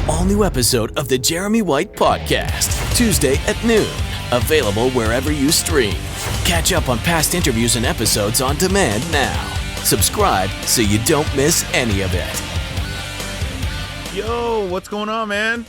all-new episode of the Jeremy White Podcast, Tuesday at noon. Available wherever you stream. Catch up on past interviews and episodes on demand now. Subscribe so you don't miss any of it. Yo, what's going on, man?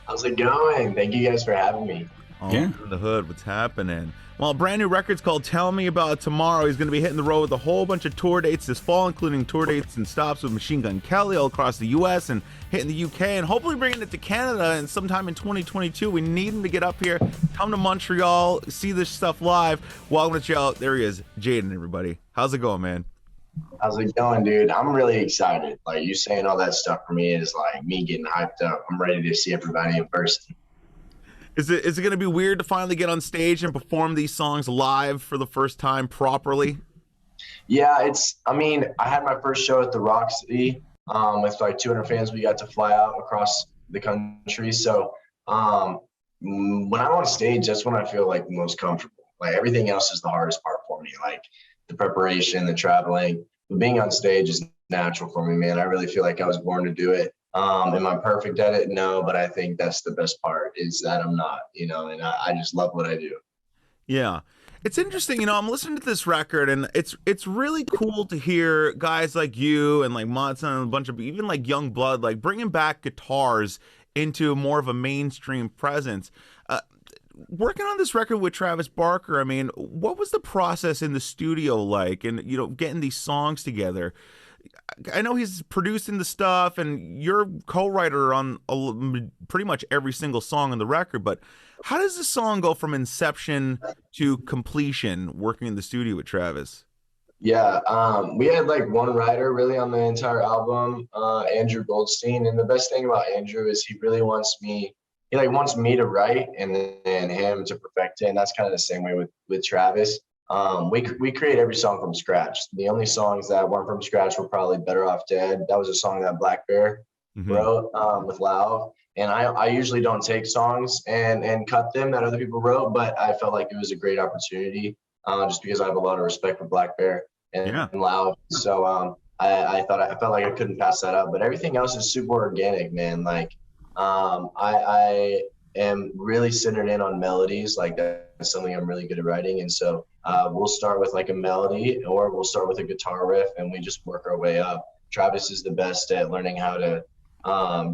How's it going? Thank you guys for having me. In the hood, what's happening? Well, a brand new record's called Tell Me About It Tomorrow. He's going to be hitting the road with a whole bunch of tour dates this fall, including tour dates and stops with Machine Gun Kelly all across the U.S. and hitting the U.K. and hopefully bringing it to Canada and sometime in 2022. We need him to get up here, come to Montreal, see this stuff live. Welcome to you out. There he is, Jaden, everybody. How's it going, man? How's it going, dude? I'm really excited. Like, you saying all that stuff for me is like me getting hyped up. I'm ready to see everybody in person. Is it going to be weird to finally get on stage and perform these songs live for the first time properly? Yeah, I had my first show at the Roxy with like 200 fans. We got to fly out across the country. So when I'm on stage, that's when I feel like most comfortable. Like, everything else is the hardest part for me, like the preparation, the traveling. But being on stage is natural for me, man. I really feel like I was born to do it. Am I perfect at it? No, but I think that's the best part, is that I'm not, and I just love what I do. Yeah. It's interesting, I'm listening to this record, and it's really cool to hear guys like you and like Monson and a bunch of, even like Young Blood, like bringing back guitars into more of a mainstream presence. Working on this record with Travis Barker, what was the process in the studio like, and getting these songs together? I know he's producing the stuff, and you're co-writer on pretty much every single song on the record, but how does the song go from inception to completion working in the studio with Travis? Yeah, we had like one writer really on the entire album, Andrew Goldstein, and the best thing about Andrew is he really wants me to write and then him to perfect it, and that's kind of the same way with Travis. We create every song from scratch. The only songs that weren't from scratch were probably Better Off Dead. That was a song that Black Bear wrote with Lau. And I usually don't take songs and cut them that other people wrote, but I felt like it was a great opportunity just because I have a lot of respect for Black Bear and Lau. So I felt like I couldn't pass that up. But everything else is super organic, man. Like I am really centered in on melodies. Like, that's something I'm really good at writing. And so we'll start with like a melody, or we'll start with a guitar riff, and we just work our way up. Travis is the best at learning how to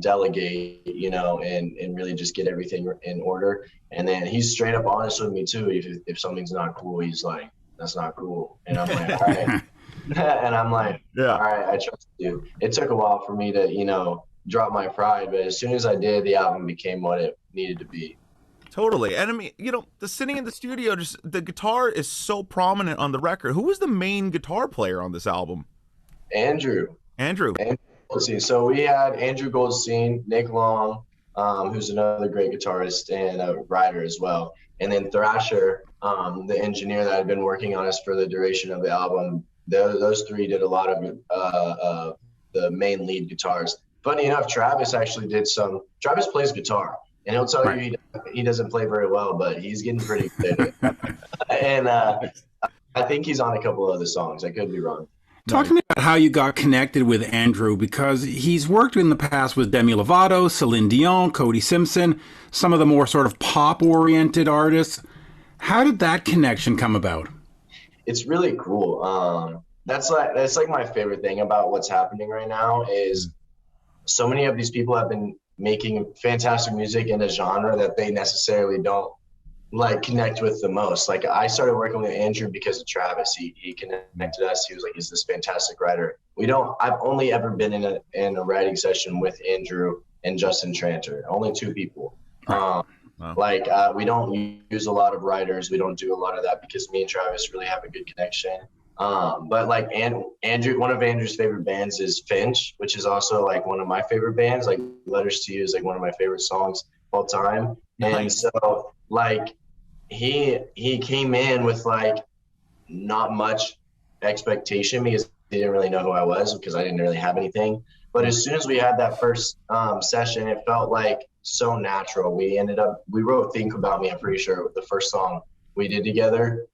delegate, and really just get everything in order. And then he's straight up honest with me too. If something's not cool, he's like, that's not cool. And I'm like, all right. And I'm like, yeah, all right, I trust you. It took a while for me to, drop my pride, but as soon as I did, the album became what it needed to be. Totally. And the sitting in the studio, just the guitar is so prominent on the record. Who was the main guitar player on this album? Andrew. So we had Andrew Goldstein, Nick Long, who's another great guitarist and a writer as well. And then Thrasher, the engineer that had been working on us for the duration of the album. Those three did a lot of the main lead guitars. Funny enough, Travis plays guitar. And he'll tell you he doesn't play very well, but he's getting pretty good. And I think he's on a couple other songs. I could be wrong. Talk to me about how you got connected with Andrew, because he's worked in the past with Demi Lovato, Celine Dion, Cody Simpson, some of the more sort of pop-oriented artists. How did that connection come about? It's really cool. That's like my favorite thing about what's happening right now is so many of these people have been making fantastic music in a genre that they necessarily don't like connect with the most. Like, I started working with Andrew because of Travis. He connected us. He was like, he's this fantastic writer. I've only ever been in a writing session with Andrew and Justin Tranter, only two people. We don't use a lot of writers. We don't do a lot of that because me and Travis really have a good connection. But like Andrew, one of Andrew's favorite bands is Finch, which is also like one of my favorite bands. Like, Letters to You is like one of my favorite songs of all time. And so like he came in with like not much expectation because he didn't really know who I was, because I didn't really have anything. But as soon as we had that first session, it felt like so natural. We wrote Think About Me, I'm pretty sure, the first song we did together.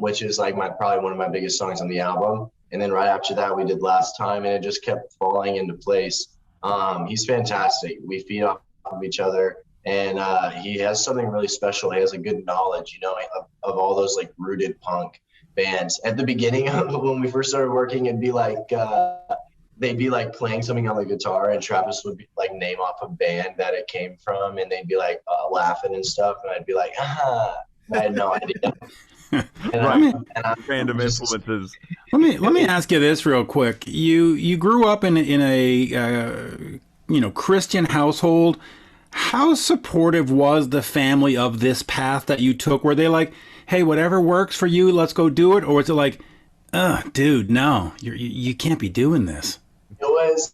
Which is like probably one of my biggest songs on the album. And then right after that, we did Last Time, and it just kept falling into place. He's fantastic. We feed off of each other, and he has something really special. He has a good knowledge, you know, of all those like rooted punk bands. At the beginning of when we first started working, it'd be like they'd be like playing something on the guitar, and Travis would be like name off a band that it came from, and they'd be like laughing and stuff, and I'd be like, I had no idea. Random influences. Let me ask you this real quick. You grew up in a Christian household. How supportive was the family of this path that you took? Were they like, hey, whatever works for you, let's go do it? Or was it like, dude, no, you can't be doing this? It was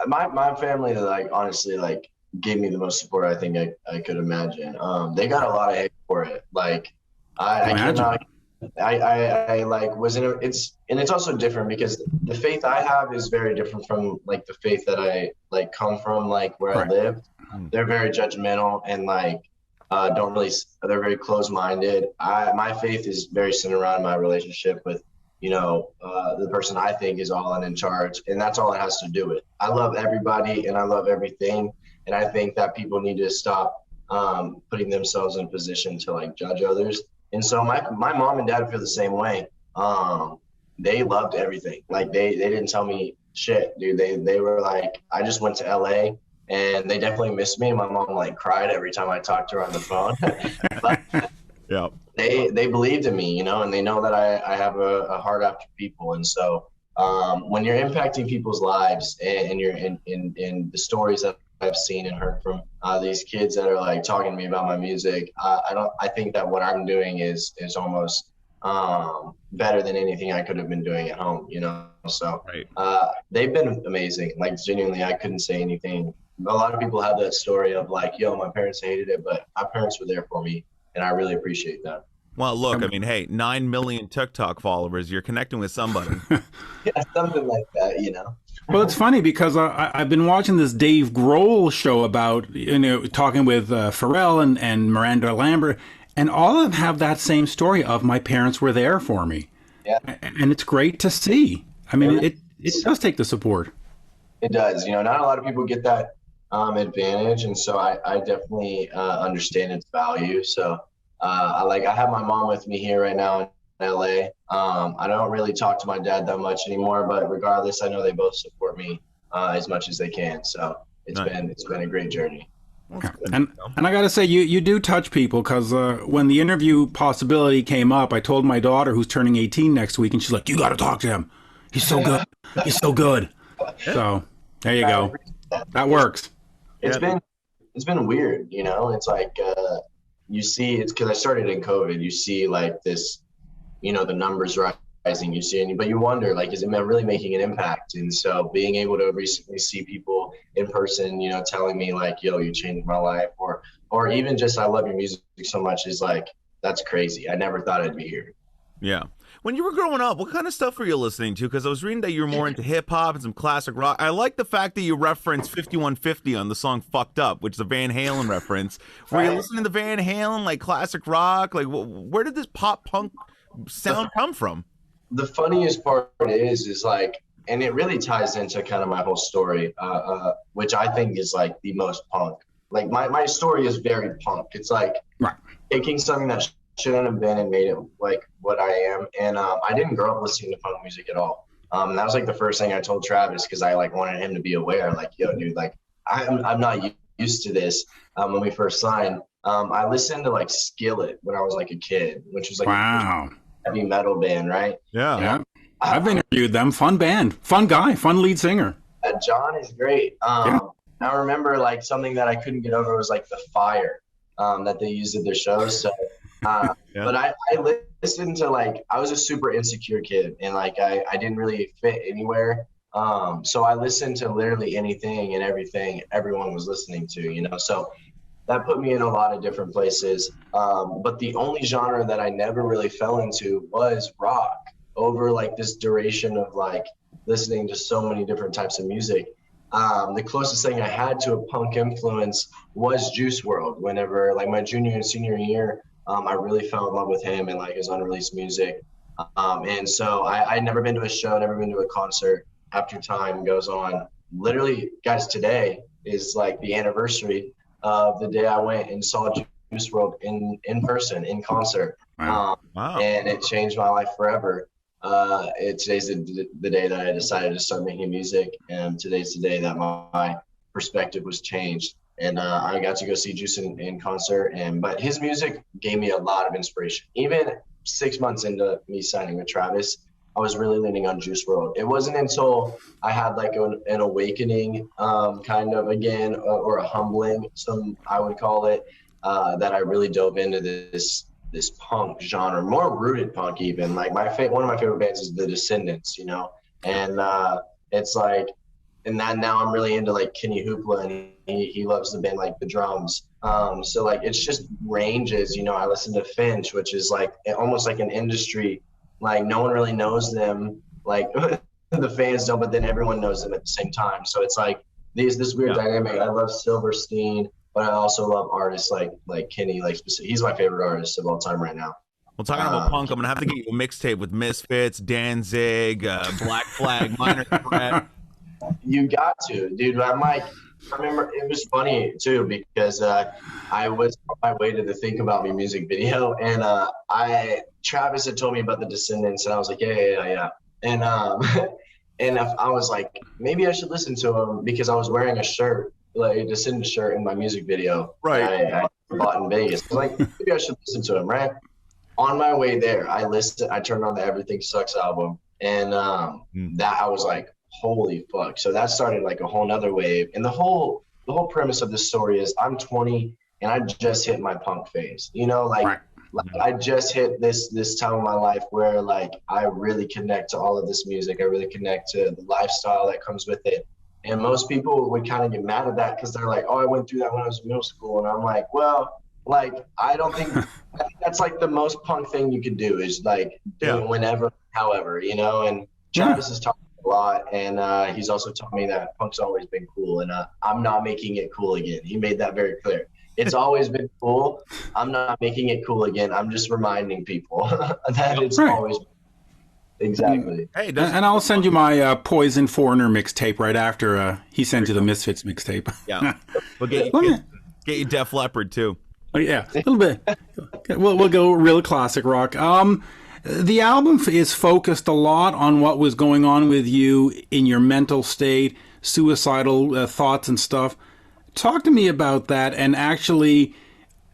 my family, like, honestly, like, gave me the most support I think I could imagine. They got a lot of hate for it. Like, I like was in it's also different because the faith I have is very different from like the faith that I like come from, like where I lived. They're very judgmental and like they're very closed-minded. My faith is very centered around my relationship with the person I think is all in charge, and that's all it has to do with. I love everybody and I love everything, and I think that people need to stop putting themselves in position to like judge others. And so my mom and dad feel the same way. They loved everything. Like they didn't tell me shit, dude. They were like, I just went to LA and they definitely missed me. My mom like cried every time I talked to her on the phone. But yeah. They believed in me, and they know that I have a heart after people. And so when you're impacting people's lives and you're in the stories that I've seen and heard from these kids that are like talking to me about my music, I think that what I'm doing is almost better than anything I could have been doing at home, so right. They've been amazing. Like genuinely, I couldn't say anything. A lot of people have that story of like, yo, my parents hated it, but my parents were there for me, and I really appreciate that. Well, look, I mean, hey, 9 million TikTok followers. You're connecting with somebody. Yeah, something like that, Well, it's funny because I've been watching this Dave Grohl show about, talking with Pharrell and Miranda Lambert, and all of them have that same story of my parents were there for me. Yeah. And it's great to see. I mean, it does take the support. It does. Not a lot of people get that advantage, and so I definitely understand its value. So I have my mom with me here right now in LA. I don't really talk to my dad that much anymore, but regardless, I know they both support me as much as they can. So it's been a great journey. And I got to say, you do touch people because when the interview possibility came up, I told my daughter who's turning 18 next week, and she's like, you got to talk to him. He's so good. He's so good. So there you go. That works. It's been weird, it's like you see, it's because I started in COVID, you see like this, the numbers rising, but you wonder, like, is it really making an impact? And so being able to recently see people in person, telling me like, yo, you changed my life, or even just, I love your music so much, is like, that's crazy. I never thought I'd be here. Yeah. When you were growing up, what kind of stuff were you listening to? Because I was reading that you were more into hip-hop and some classic rock. I like the fact that you referenced 5150 on the song Fucked Up, which is a Van Halen reference. Were you listening to Van Halen, like classic rock? Like, where did this pop-punk sound come from? The funniest part is like, and it really ties into kind of my whole story, which I think is like the most punk. Like, my story is very punk. It's like taking something that shouldn't have been and made it like what I am. And I didn't grow up listening to punk music at all. And that was like the first thing I told Travis, because I like wanted him to be aware, like, yo, dude, like I'm not used to this. When we first signed, I listened to like Skillet when I was like a kid, which was like a heavy metal band, right? Yeah. I've interviewed them. Fun band, fun guy, fun lead singer. John is great. I remember like something that I couldn't get over was like the fire that they used at their shows. So but I listened to, like, I was a super insecure kid, and like I didn't really fit anywhere. So I listened to literally anything and everything everyone was listening to, so that put me in a lot of different places. But the only genre that I never really fell into was rock, over like this duration of like listening to so many different types of music. The closest thing I had to a punk influence was Juice WRLD. Whenever like my junior and senior year, I really fell in love with him and like his unreleased music. And so I'd never been to a show, never been to a concert. After time goes on, literally, guys, today is like the anniversary of the day I went and saw Juice WRLD in person, in concert. Wow. And it changed my life forever. Today's the day that I decided to start making music, and today's the day that my perspective was changed. And I got to go see Juice in concert, but his music gave me a lot of inspiration. Even 6 months into me signing with Travis, I was really leaning on Juice WRLD. It wasn't until I had like an awakening, kind of again, or a humbling, I would call it, that I really dove into this punk genre, more rooted punk even. Like one of my favorite bands is The Descendants, you know, and it's like, and that now I'm really into like Kenny Hoopla, and he loves the band, like the drums. So like it's just ranges, you know. I listen to Finch, which is like almost like an industry, like no one really knows them, like the fans don't, but then everyone knows them at the same time. So it's like this weird dynamic. I love Silverstein, but I also love artists like Kenny, he's my favorite artist of all time right now. Well, talking about punk, I'm gonna have to get you a mixtape with Misfits, Danzig, Black Flag, Minor Threat. You got to, dude. I remember it was funny too, because I was on my way to the Think About Me music video, and Travis had told me about the Descendants, and I was like, yeah. And and I was like, maybe I should listen to him, because I was wearing a shirt, like a Descendants shirt, in my music video. Right. I bought in Vegas. I was like, maybe I should listen to him, right? On my way there, I turned on the Everything Sucks album, and that I was like, holy fuck. So that started like a whole nother wave. And the whole premise of this story is I'm 20 and I just hit my punk phase, you know, like I just hit this time of my life where like I really connect to all of this music. I really connect to the lifestyle that comes with it. And most people would kind of get mad at that, because they're like, oh, I went through that when I was in middle school. And I'm like, well, like, I think that's like the most punk thing you could do, is like doing whenever, however, you know. And Travis has taught me a lot, and he's also taught me that punk's always been cool, and I'm not making it cool again. He made that very clear. It's always been cool. I'm not making it cool again. I'm just reminding people that it's always been. Exactly. Hey, and I'll send you my Poison Foreigner mixtape right after he sends you the Misfits mixtape. Yeah. We'll get you Def Leppard too. Oh, yeah, a little bit. We'll go real classic rock. The album is focused a lot on what was going on with you in your mental state, suicidal thoughts and stuff. Talk to me about that, and actually,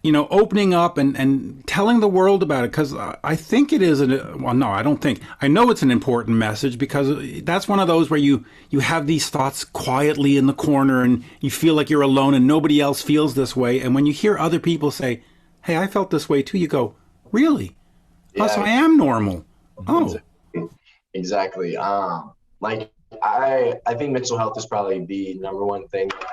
you know, opening up and telling the world about it, because I think it is I know it's an important message, because that's one of those where you have these thoughts quietly in the corner and you feel like you're alone and nobody else feels this way. And when you hear other people say, hey, I felt this way too, you go, really? Yeah. Oh, so I am normal. Oh. Exactly. Like I think mental health is probably the number one thing that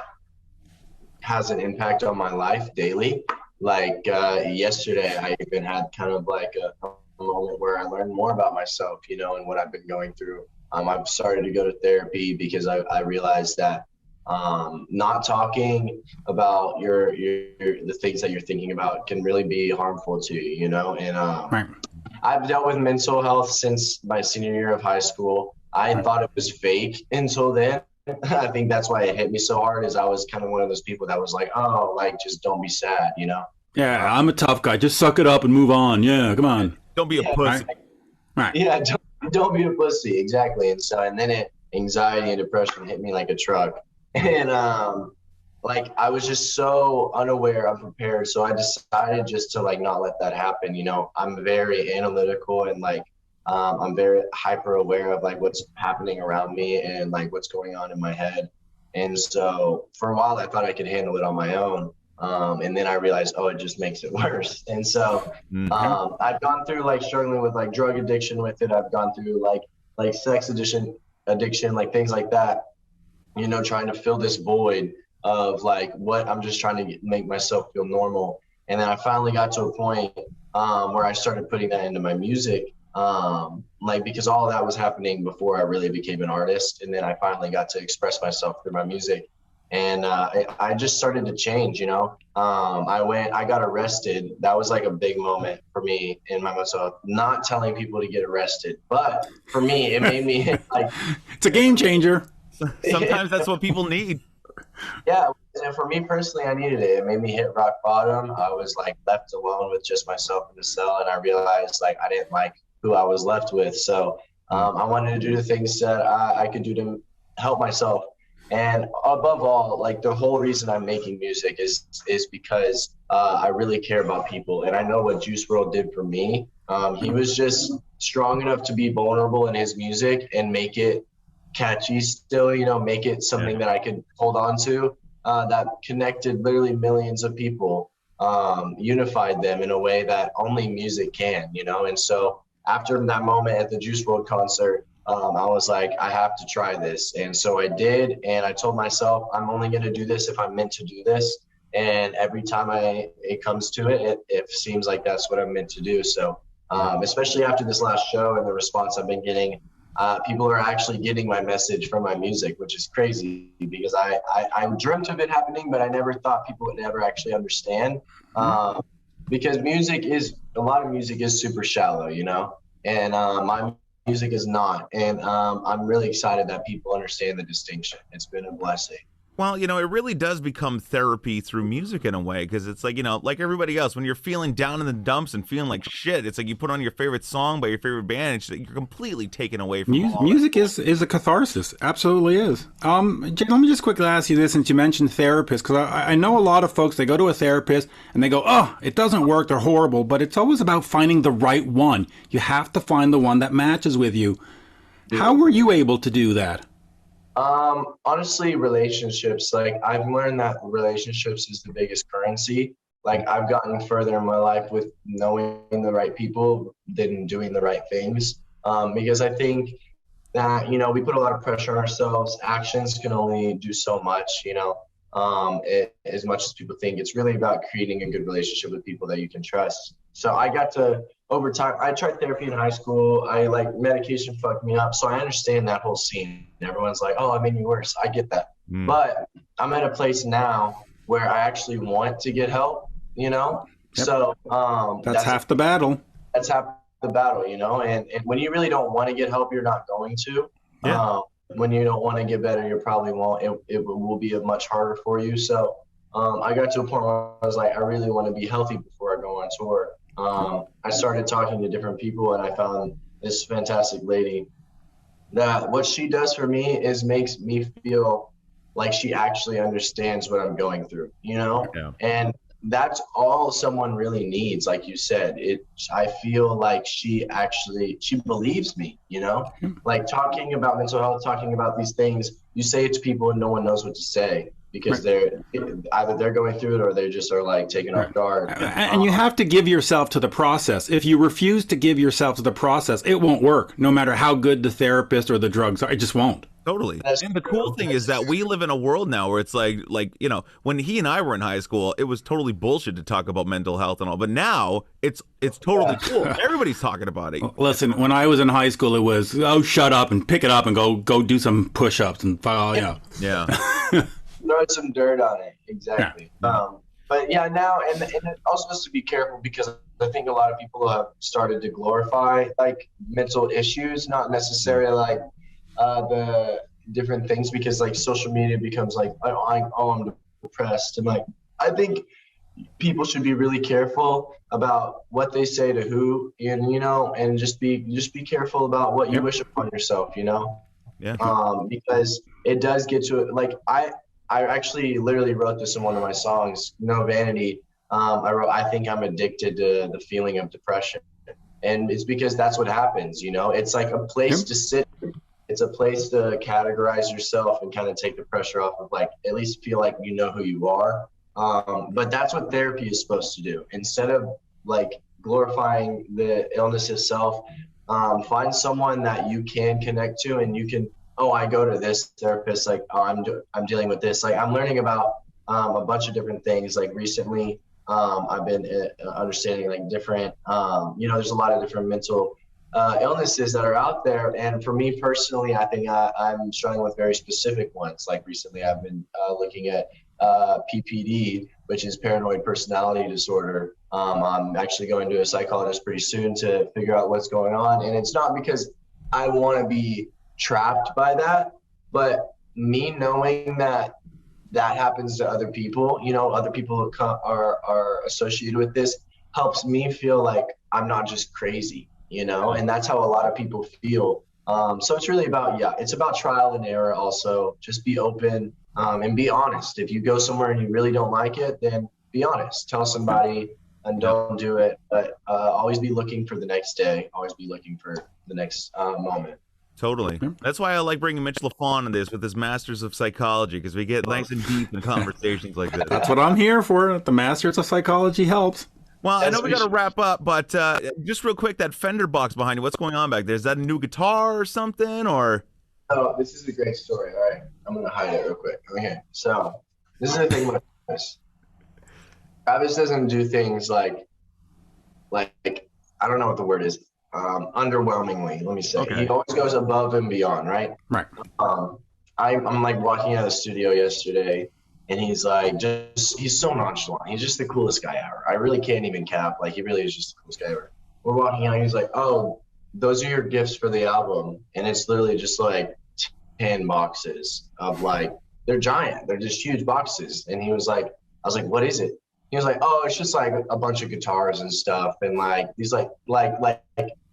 has an impact on my life daily. Like yesterday, I even had kind of like a moment where I learned more about myself, you know, and what I've been going through. I've started to go to therapy because I realized that not talking about the things that you're thinking about can really be harmful to you, you know. And I've dealt with mental health since my senior year of high school. I thought it was fake until then. I think that's why it hit me so hard, is I was kind of one of those people that was like, oh, like, just don't be sad, you know? Yeah, I'm a tough guy. Just suck it up and move on. Yeah, come on. Don't be a pussy. Right. Yeah, don't be a pussy. Exactly. And then anxiety and depression hit me like a truck. And like, I was just so unaware, unprepared. So I decided just to like not let that happen. You know, I'm very analytical, and like, I'm very hyper aware of like what's happening around me and like what's going on in my head. And so for a while I thought I could handle it on my own. And then I realized, oh, it just makes it worse. And so I've gone through like struggling with like drug addiction with it. I've gone through like sex addiction, like things like that, you know, trying to fill this void of like what I'm just trying to make myself feel normal. And then I finally got to a point where I started putting that into my music. Like, because all of that was happening before I really became an artist. And then I finally got to express myself through my music. And I just started to change, you know. I got arrested. That was like a big moment for me in my mental health. Not telling people to get arrested, but for me, it made me like, it's a game changer. Sometimes that's what people need. Yeah, and for me personally, I needed it. It made me hit rock bottom. I was like left alone with just myself in the cell, and I realized like I didn't like who I was left with. So I wanted to do the things that I could do to help myself. And above all, like the whole reason I'm making music is because I really care about people, and I know what Juice WRLD did for me. He was just strong enough to be vulnerable in his music and make it catchy still, you know, make it something that I could hold on to, that connected literally millions of people, unified them in a way that only music can, you know. And so after that moment at the Juice WRLD concert, I was like, I have to try this. And so I did, and I told myself I'm only going to do this if I'm meant to do this. And every time it comes to it, it seems like that's what I'm meant to do. So especially after this last show and the response I've been getting, people are actually getting my message from my music, which is crazy because I dreamt of it happening, but I never thought people would ever actually understand. Because a lot of music is super shallow, you know, and my music is not. And I'm really excited that people understand the distinction. It's been a blessing. Well, you know, it really does become therapy through music in a way, because it's like, you know, like everybody else, when you're feeling down in the dumps and feeling like shit, it's like you put on your favorite song by your favorite band, and you're completely taken away from music is a catharsis. Absolutely is. Jay, let me just quickly ask you this, since you mentioned therapists, because I know a lot of folks, they go to a therapist and they go, oh, it doesn't work, they're horrible, but it's always about finding the right one. You have to find the one that matches with you. How were you able to do that? Honestly, relationships, like I've learned that relationships is the biggest currency. Like I've gotten further in my life with knowing the right people than doing the right things. Because I think that, you know, we put a lot of pressure on ourselves. Actions can only do so much, you know, as much as people think. It's really about creating a good relationship with people that you can trust. So I got to, over time, I tried therapy in high school. Medication fucked me up. So I understand that whole scene. Everyone's like, oh, it made me worse. I get that. But I'm at a place now where I actually want to get help, you know? Yep. So that's half the battle. That's half the battle, you know? And when you really don't want to get help, you're not going to. Yeah. When you don't want to get better, you probably won't. It will be much harder for you. So I got to a point where I was like, I really want to be healthy before I go on tour. I started talking to different people, and I found this fantastic lady that what she does for me is makes me feel like she actually understands what I'm going through, you know? Yeah. And that's all someone really needs. Like you said, I feel like she believes me, you know, like talking about mental health, talking about these things, you say it to people and no one knows what to say. Because either they're going through it or they just are like taken off guard. And you have to give yourself to the process. If you refuse to give yourself to the process, it won't work. No matter how good the therapist or the drugs are, it just won't. Totally. And the cool thing is that we live in a world now where it's like, you know, when he and I were in high school, it was totally bullshit to talk about mental health and all. But now it's totally cool. Everybody's talking about it. Listen, when I was in high school, it was, oh, shut up and pick it up and go do some push-ups and Yeah. Throw some dirt on it. Exactly. Yeah. But yeah, now, and it also has to be careful because I think a lot of people have started to glorify like mental issues, not necessarily like the different things, because like social media becomes like, I'm depressed. And like, I think people should be really careful about what they say to who, and, you know, and just be careful about what you wish upon yourself, you know? Yeah. Because it does get to it. Like I actually literally wrote this in one of my songs, No Vanity. I wrote, I think I'm addicted to the feeling of depression. And it's because that's what happens, you know? It's like a place to sit. It's a place to categorize yourself and kind of take the pressure off of, like, at least feel like you know who you are. But that's what therapy is supposed to do. Instead of like glorifying the illness itself, find someone that you can connect to, and you can, oh, I go to this therapist, like, oh, I'm dealing with this. Like, I'm learning about a bunch of different things. Like recently, I've been understanding like different, you know, there's a lot of different mental illnesses that are out there. And for me personally, I think I'm struggling with very specific ones. Like recently, I've been looking at PPD, which is paranoid personality disorder. I'm actually going to a psychologist pretty soon to figure out what's going on. And it's not because I want to be trapped by that, but me knowing that happens to other people, you know, other people who are associated with this, helps me feel like I'm not just crazy, you know, and that's how a lot of people feel. So it's really about, it's about trial and error also. Just be open and be honest. If you go somewhere and you really don't like it, then be honest. Tell somebody and don't do it. But always be looking for the next day. Always be looking for the next moment. Totally. That's why I like bringing Mitch Lafon in this with his Masters of Psychology, because we get nice and deep in conversations like this. That's what I'm here for. The Masters of Psychology helps. Well, I know we got to wrap up, but just real quick, that Fender box behind you, what's going on back there? Is that a new guitar or something, or? Oh, this is a great story. All right. I'm going to hide it real quick. Okay. So this is the thing with Travis. Travis doesn't do things like I don't know what the word is. Underwhelmingly, let me say. Okay. He always goes above and beyond, right? Right. I'm like walking out of the studio yesterday, and he's like, he's so nonchalant. He's just the coolest guy ever. I really can't even cap. Like, he really is just the coolest guy ever. We're walking out, and he's like, oh, those are your gifts for the album. And it's literally just like 10 boxes of like, they're giant. They're just huge boxes. And he was like, I was like, what is it? He was like, oh, it's just like a bunch of guitars and stuff. And like, these like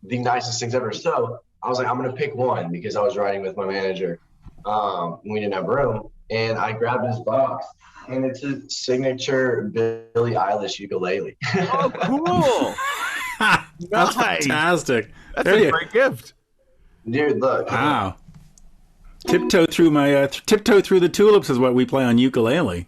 the nicest things ever. So I was like, I'm going to pick one because I was riding with my manager. We didn't have room. And I grabbed his box, and it's a signature Billie Eilish ukulele. Oh, cool. That's fantastic. That's a great gift. Dude, look. Wow. Tiptoe through the tulips is what we play on ukulele.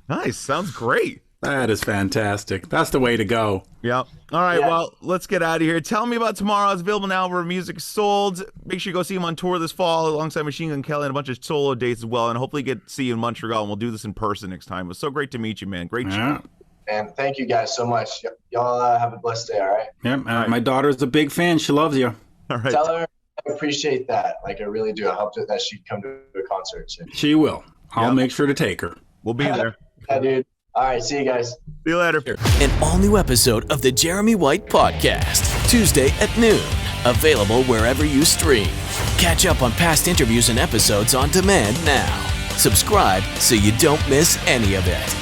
Nice. Sounds great. That is fantastic. That's the way to go. Yep. All right, well, let's get out of here. Tell me about tomorrow. It's available now where music is sold. Make sure you go see him on tour this fall alongside Machine Gun Kelly and a bunch of solo dates as well. And hopefully get to see you in Montreal, and we'll do this in person next time. It was so great to meet you, man. Great show. And thank you guys so much. Y'all have a blessed day, all right? Yeah, my daughter's a big fan. She loves you. All right. Tell her I appreciate that. Like, I really do. I hope that she'd come to a concert soon. She will. I'll make sure to take her. We'll be there. Yeah, dude. All right, see you guys. See you later. An all-new episode of the Jeremy White Podcast, Tuesday at noon. Available wherever you stream. Catch up on past interviews and episodes on demand now. Subscribe so you don't miss any of it.